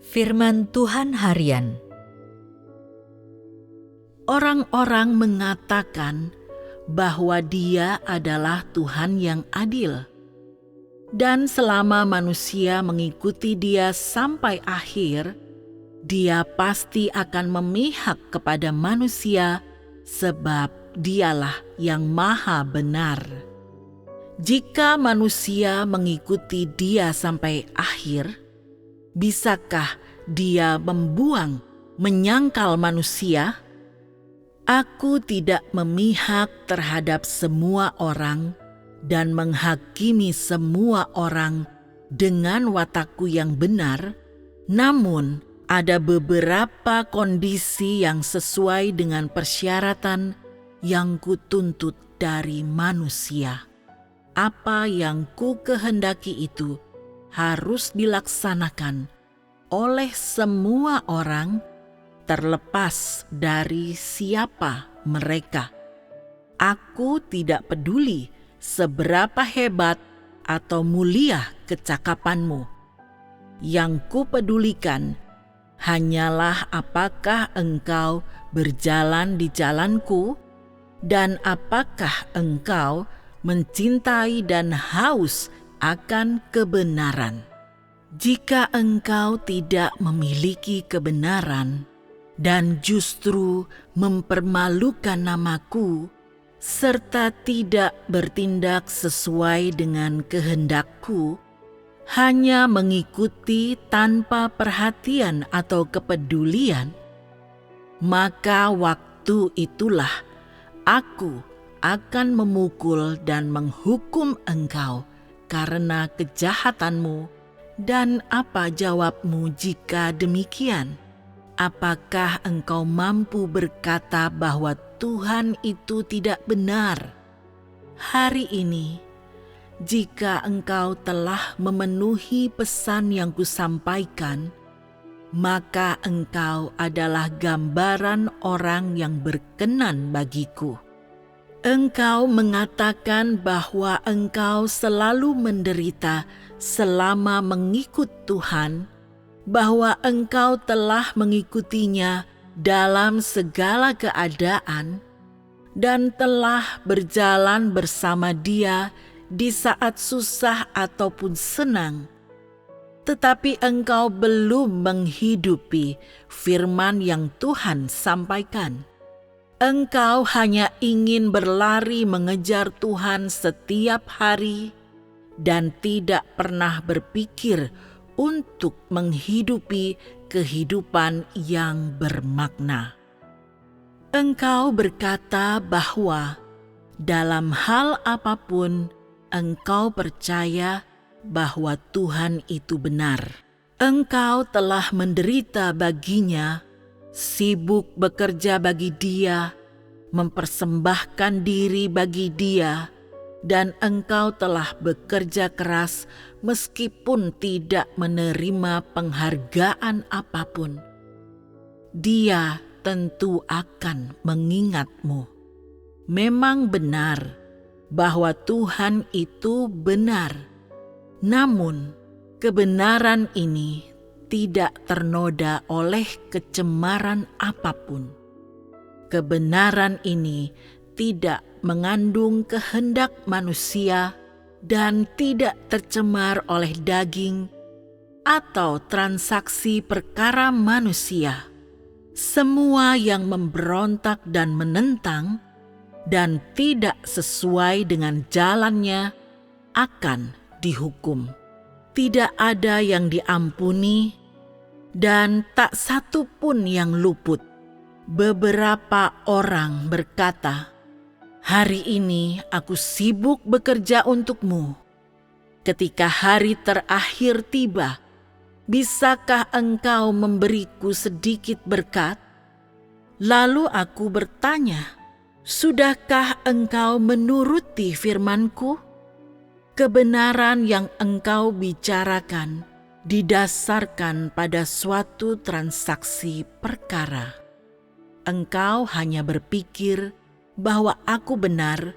Firman Tuhan Harian. Orang-orang mengatakan bahwa Dia adalah Tuhan yang adil, dan selama manusia mengikuti Dia sampai akhir, Dia pasti akan memihak kepada manusia sebab Dialah yang maha benar. Jika manusia mengikuti Dia sampai akhir, bisakah Dia menyangkal manusia? Aku tidak memihak terhadap semua orang dan menghakimi semua orang dengan watakku yang benar, namun ada beberapa kondisi yang sesuai dengan persyaratan yang kutuntut dari manusia. Apa yang ku kehendaki itu harus dilaksanakan oleh semua orang, terlepas dari siapa mereka. Aku tidak peduli seberapa hebat atau mulia kecakapanmu. Yang kupedulikan hanyalah apakah engkau berjalan di jalanku dan apakah engkau mencintai dan haus akan kebenaran. Jika engkau tidak memiliki kebenaran dan justru mempermalukan namaku, serta tidak bertindak sesuai dengan kehendakku, hanya mengikuti tanpa perhatian atau kepedulian, maka waktu itulah aku akan memukul dan menghukum engkau karena kejahatanmu. Dan apa jawabmu jika demikian? Apakah engkau mampu berkata bahwa Tuhan itu tidak benar? Hari ini, jika engkau telah memenuhi pesan yang kusampaikan, maka engkau adalah gambaran orang yang berkenan bagiku. Engkau mengatakan bahwa engkau selalu menderita selama mengikut Tuhan, bahwa engkau telah mengikutinya dalam segala keadaan, dan telah berjalan bersama Dia di saat susah ataupun senang. Tetapi engkau belum menghidupi firman yang Tuhan sampaikan. Engkau hanya ingin berlari mengejar Tuhan setiap hari dan tidak pernah berpikir untuk menghidupi kehidupan yang bermakna. Engkau berkata bahwa dalam hal apapun engkau percaya bahwa Tuhan itu benar. Engkau telah menderita baginya, sibuk bekerja bagi Dia, mempersembahkan diri bagi Dia, dan engkau telah bekerja keras meskipun tidak menerima penghargaan apapun. Dia tentu akan mengingatmu. Memang benar bahwa Tuhan itu benar, namun kebenaran ini tidak ternoda oleh kecemaran apapun. Kebenaran ini tidak mengandung kehendak manusia dan tidak tercemar oleh daging atau transaksi perkara manusia. Semua yang memberontak dan menentang dan tidak sesuai dengan jalannya akan dihukum. Tidak ada yang diampuni dan tak satu pun yang luput. Beberapa orang berkata, "Hari ini aku sibuk bekerja untukmu. Ketika hari terakhir tiba, bisakah engkau memberiku sedikit berkat?" Lalu aku bertanya, "Sudahkah engkau menuruti firman-Ku?" Kebenaran yang engkau bicarakan didasarkan pada suatu transaksi perkara. Engkau hanya berpikir bahwa aku benar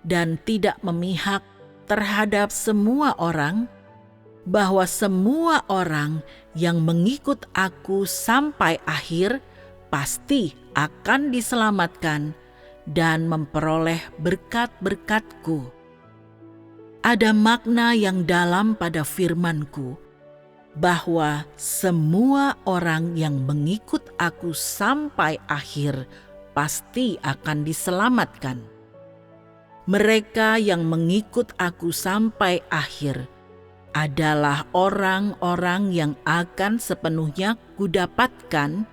dan tidak memihak terhadap semua orang, bahwa semua orang yang mengikut aku sampai akhir pasti akan diselamatkan dan memperoleh berkat-berkat-Ku. Ada makna yang dalam pada firman-Ku, bahwa semua orang yang mengikut aku sampai akhir pasti akan diselamatkan. Mereka yang mengikut aku sampai akhir adalah orang-orang yang akan sepenuhnya kudapatkan.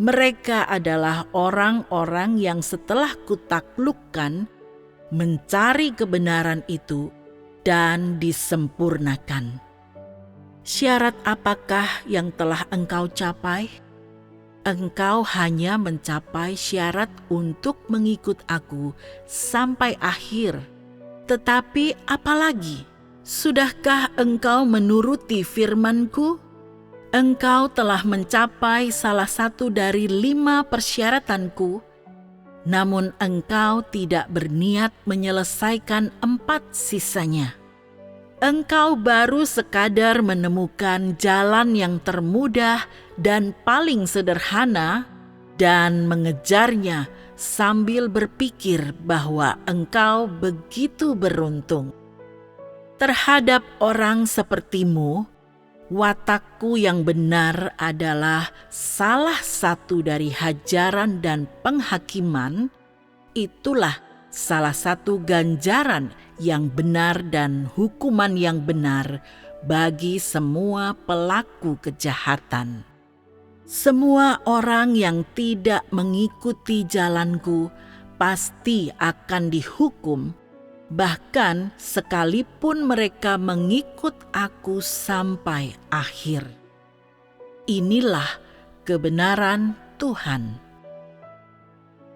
Mereka adalah orang-orang yang setelah kutaklukkan mencari kebenaran itu dan disempurnakan. Syarat apakah yang telah engkau capai? Engkau hanya mencapai syarat untuk mengikut aku sampai akhir. Tetapi apalagi? Sudahkah engkau menuruti firman-Ku? Engkau telah mencapai salah satu dari 5 persyaratan-Ku, namun engkau tidak berniat menyelesaikan 4 sisanya. Engkau baru sekadar menemukan jalan yang termudah dan paling sederhana dan mengejarnya sambil berpikir bahwa engkau begitu beruntung. Terhadap orang sepertimu, watakku yang benar adalah salah satu dari hajaran dan penghakiman. Itulah salah satu ganjaran yang benar dan hukuman yang benar bagi semua pelaku kejahatan. Semua orang yang tidak mengikuti jalanku pasti akan dihukum, bahkan sekalipun mereka mengikut aku sampai akhir. Inilah kebenaran Tuhan.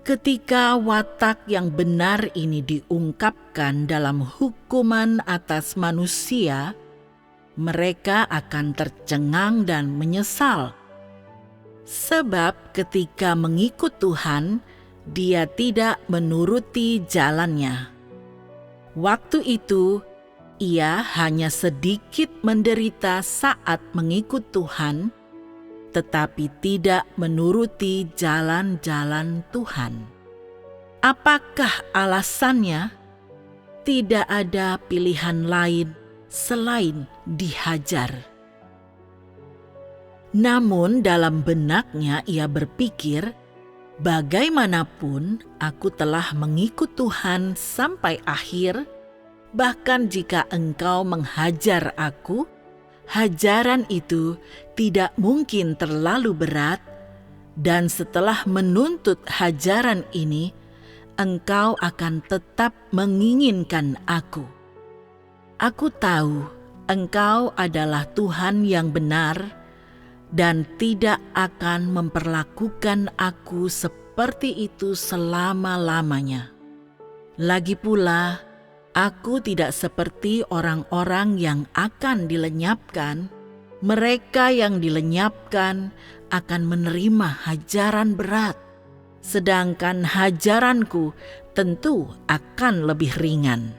Ketika watak yang benar ini diungkapkan dalam hukuman atas manusia, mereka akan tercengang dan menyesal. Sebab ketika mengikut Tuhan, dia tidak menuruti jalannya. Waktu itu, ia hanya sedikit menderita saat mengikut Tuhan, tetapi tidak menuruti jalan-jalan Tuhan. Apakah alasannya? Tidak ada pilihan lain selain dihajar. Namun dalam benaknya ia berpikir, bagaimanapun aku telah mengikut Tuhan sampai akhir, bahkan jika engkau menghajar aku, hajaran itu tidak mungkin terlalu berat, dan setelah menuntut hajaran ini, engkau akan tetap menginginkan aku. Aku tahu engkau adalah Tuhan yang benar, dan tidak akan memperlakukan aku seperti itu selama-lamanya. Lagi pula, aku tidak seperti orang-orang yang akan dilenyapkan. Mereka yang dilenyapkan akan menerima hajaran berat, sedangkan hajaranku tentu akan lebih ringan.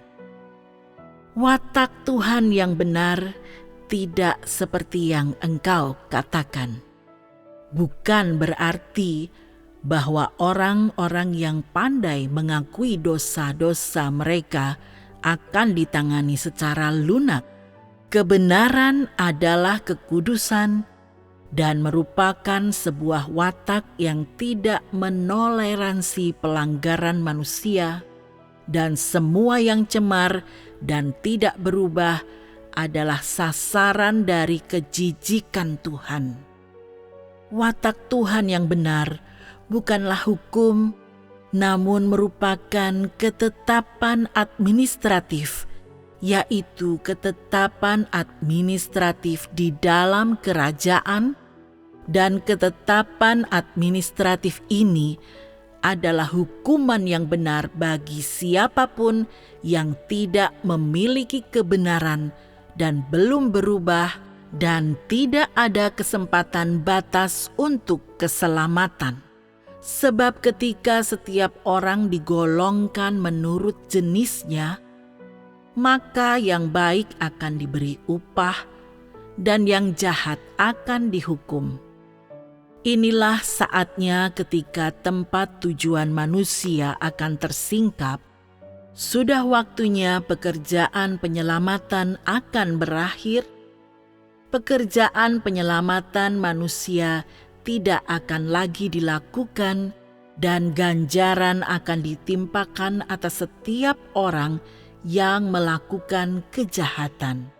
Watak Tuhan yang benar tidak seperti yang engkau katakan. Bukan berarti bahwa orang-orang yang pandai mengakui dosa-dosa mereka akan ditangani secara lunak. Kebenaran adalah kekudusan dan merupakan sebuah watak yang tidak menoleransi pelanggaran manusia, dan semua yang cemar dan tidak berubah adalah sasaran dari kejijikan Tuhan. Watak Tuhan yang benar bukanlah hukum, namun merupakan ketetapan administratif, yaitu ketetapan administratif di dalam kerajaan, dan ketetapan administratif ini adalah hukuman yang benar bagi siapapun yang tidak memiliki kebenaran dan belum berubah, dan tidak ada kesempatan batas untuk keselamatan. Sebab ketika setiap orang digolongkan menurut jenisnya, maka yang baik akan diberi upah dan yang jahat akan dihukum. Inilah saatnya ketika tempat tujuan manusia akan tersingkap. Sudah waktunya pekerjaan penyelamatan akan berakhir. Pekerjaan penyelamatan manusia tidak akan lagi dilakukan, dan ganjaran akan ditimpakan atas setiap orang yang melakukan kejahatan.